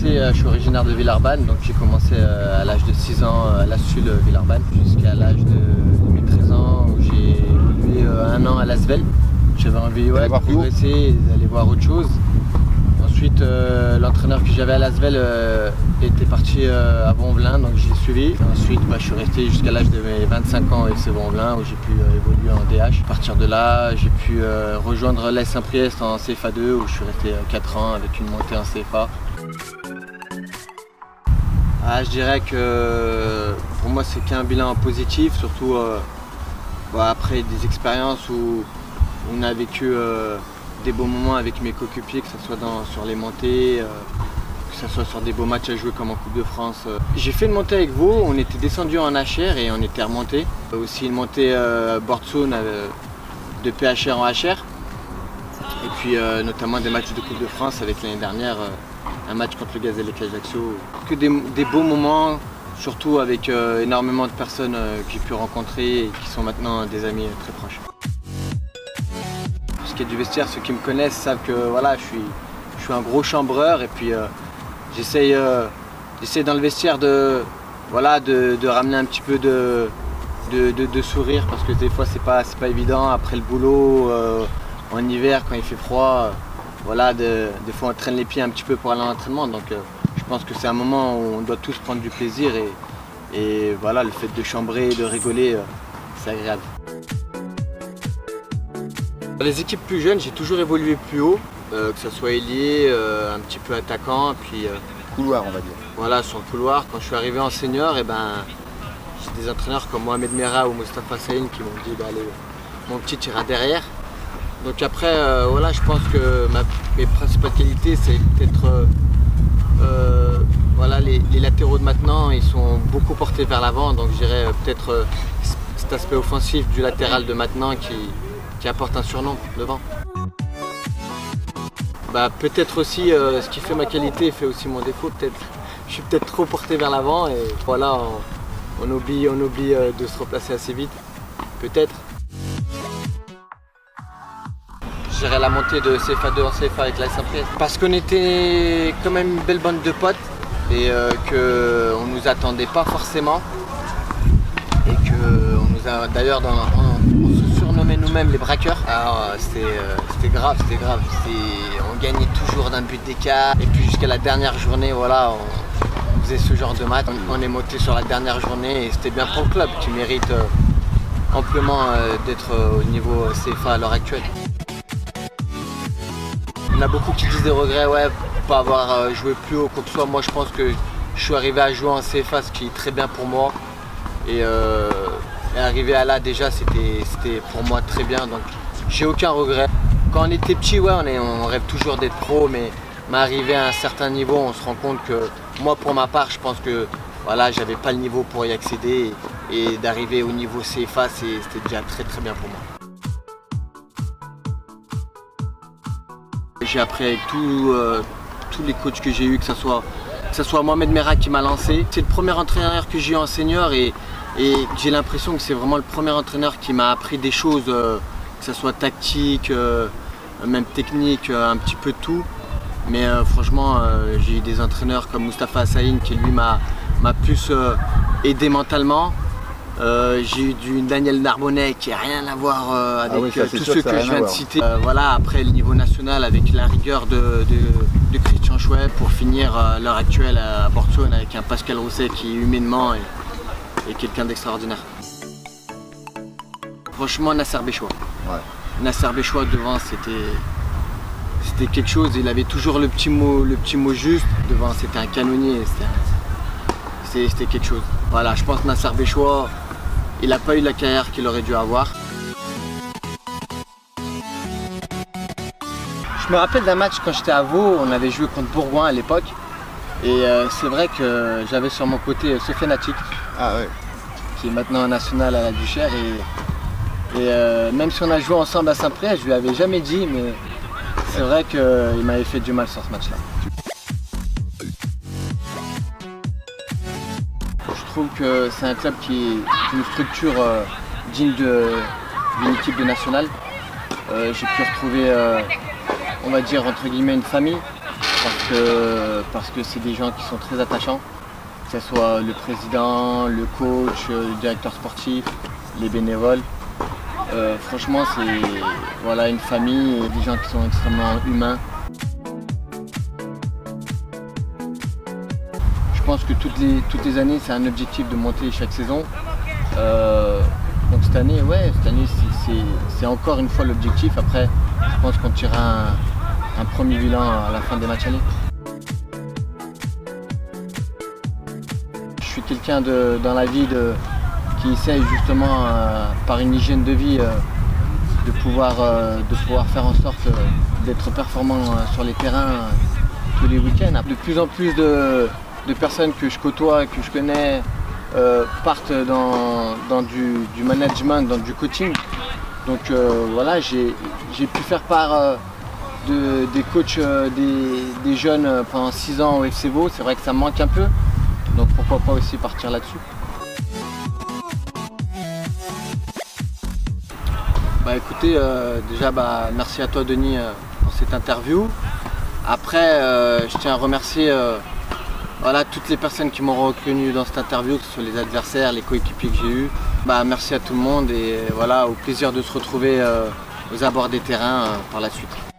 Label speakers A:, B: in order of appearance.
A: commencé, je suis originaire de Villeurbanne, donc j'ai commencé à l'âge de 6 ans à la SUL Villeurbanne jusqu'à l'âge de mes 13 ans où j'ai évolué 1 an à l'Asvel. J'avais envie de progresser, d'aller voir autre chose. Ensuite, l'entraîneur que j'avais à l'Asvel était parti à Vaux-en-Velin, donc j'ai suivi. Ensuite, je suis resté jusqu'à l'âge de mes 25 ans avec Vaux-en-Velin où j'ai pu évoluer en DH. À partir de là, j'ai pu rejoindre l'AS Saint-Priest en CFA2 où je suis resté 4 ans avec une montée en CFA. Je dirais que pour moi, c'est qu'un bilan positif, surtout après des expériences où on a vécu des beaux moments avec mes coéquipiers, que ce soit sur les montées, que ce soit sur des beaux matchs à jouer comme en Coupe de France. J'ai fait une montée avec vous, on était descendu en HR et on était remonté. Aussi une montée Bordzone de PHR en HR. Et puis notamment des matchs de Coupe de France avec l'année dernière, un match contre le Gazelle Ajaccio. Que des beaux moments, surtout avec énormément de personnes que j'ai pu rencontrer et qui sont maintenant des amis très proches. Ce qui est du vestiaire, ceux qui me connaissent savent que voilà, je suis un gros chambreur et puis j'essaye dans le vestiaire de ramener un petit peu de sourire parce que des fois c'est pas évident après le boulot en hiver quand il fait froid. Des fois on traîne les pieds un petit peu pour aller à l'entraînement, donc je pense que c'est un moment où on doit tous prendre du plaisir et voilà, le fait de chambrer, de rigoler, c'est agréable. Les équipes plus jeunes, j'ai toujours évolué plus haut, que ce soit ailier, un petit peu attaquant, puis
B: couloir on va dire.
A: Voilà, sur le couloir. Quand je suis arrivé en senior, j'ai des entraîneurs comme Mohamed Merah ou Moustapha Saïn qui m'ont dit allez, mon petit tu iras derrière. Donc après, je pense que mes principales qualités, c'est peut-être les latéraux de maintenant, ils sont beaucoup portés vers l'avant, donc je dirais peut-être cet aspect offensif du latéral de maintenant qui apporte un surnom devant. Peut-être aussi ce qui fait ma qualité fait aussi mon défaut. Je suis peut-être trop porté vers l'avant et voilà, on oublie de se replacer assez vite. Peut-être. Je dirais la montée de CFA2 en CFA avec la Saint-Priest. Parce qu'on était quand même une belle bande de potes et qu'on ne nous attendait pas forcément. Et qu'on nous a d'ailleurs surnommé nous-mêmes les braqueurs. Alors c'était grave. On gagnait toujours d'un but d'écart. Et puis jusqu'à la dernière journée, on faisait ce genre de match. On est monté sur la dernière journée et c'était bien pour le club qui mérite amplement d'être au niveau CFA à l'heure actuelle. Il y en a beaucoup qui disent des regrets, pour pas avoir joué plus haut quoi que ce soit. Moi je pense que je suis arrivé à jouer en CFA, ce qui est très bien pour moi. Et arriver à là déjà c'était pour moi très bien, donc j'ai aucun regret. Quand on était petit, on rêve toujours d'être pro, mais arrivé à un certain niveau, on se rend compte que moi pour ma part, je pense que j'avais pas le niveau pour y accéder et d'arriver au niveau CFA, c'était déjà très très bien pour moi. J'ai appris avec tous les coachs que j'ai eu, que ce soit Mohamed Merah qui m'a lancé. C'est le premier entraîneur que j'ai eu en senior et j'ai l'impression que c'est vraiment le premier entraîneur qui m'a appris des choses, que ce soit tactique, même technique, un petit peu de tout. Mais franchement, j'ai eu des entraîneurs comme Moustapha Saïn qui lui m'a plus aidé mentalement. J'ai eu du Daniel Narbonnet qui n'a rien à voir avec tous ceux que je viens de citer. Après le niveau national avec la rigueur de Christian Chouet pour finir à l'heure actuelle à Bordzone avec un Pascal Rousset qui humainement est quelqu'un d'extraordinaire. Franchement, Nasser Béchoua. Nasser Béchoua devant, c'était quelque chose. Il avait toujours le petit mot juste. Devant, c'était un canonnier. C'était quelque chose. Je pense que Nasser Béchoua, il n'a pas eu la carrière qu'il aurait dû avoir. Je me rappelle d'un match quand j'étais à Vaud, on avait joué contre Bourgoin à l'époque. Et c'est vrai que j'avais sur mon côté Sofiane Atik, qui est maintenant national à la Duchère. Et même si on a joué ensemble à Saint-Priest, je lui avais jamais dit, mais c'est vrai qu'il m'avait fait du mal sur ce match-là. Je trouve que c'est un club qui est une structure digne d'une équipe de nationale. J'ai pu retrouver, on va dire entre guillemets, une famille. parce que c'est des gens qui sont très attachants, que ce soit le président, le coach, le directeur sportif, les bénévoles. Franchement, c'est voilà, une famille et des gens qui sont extrêmement humains. Je pense que toutes les années, c'est un objectif de monter chaque saison. Donc cette année, c'est encore une fois l'objectif. Après, je pense qu'on tirera un premier bilan à la fin des matchs allés. Je suis quelqu'un dans la vie qui essaye justement, par une hygiène de vie, de pouvoir faire en sorte d'être performant sur les terrains tous les week-ends. De plus en plus de personnes que je côtoie, que je connais, partent dans du management, dans du coaching. Donc voilà, j'ai pu faire part des coachs des jeunes pendant 6 ans au FC Vaud. C'est vrai que ça me manque un peu, donc pourquoi pas aussi partir là-dessus. Bah écoutez, déjà merci à toi Denis pour cette interview. Après, je tiens à remercier voilà, toutes les personnes qui m'ont reconnu dans cette interview, que ce soit les adversaires, les coéquipiers que j'ai eus. Merci à tout le monde et voilà, au plaisir de se retrouver aux abords des terrains par la suite.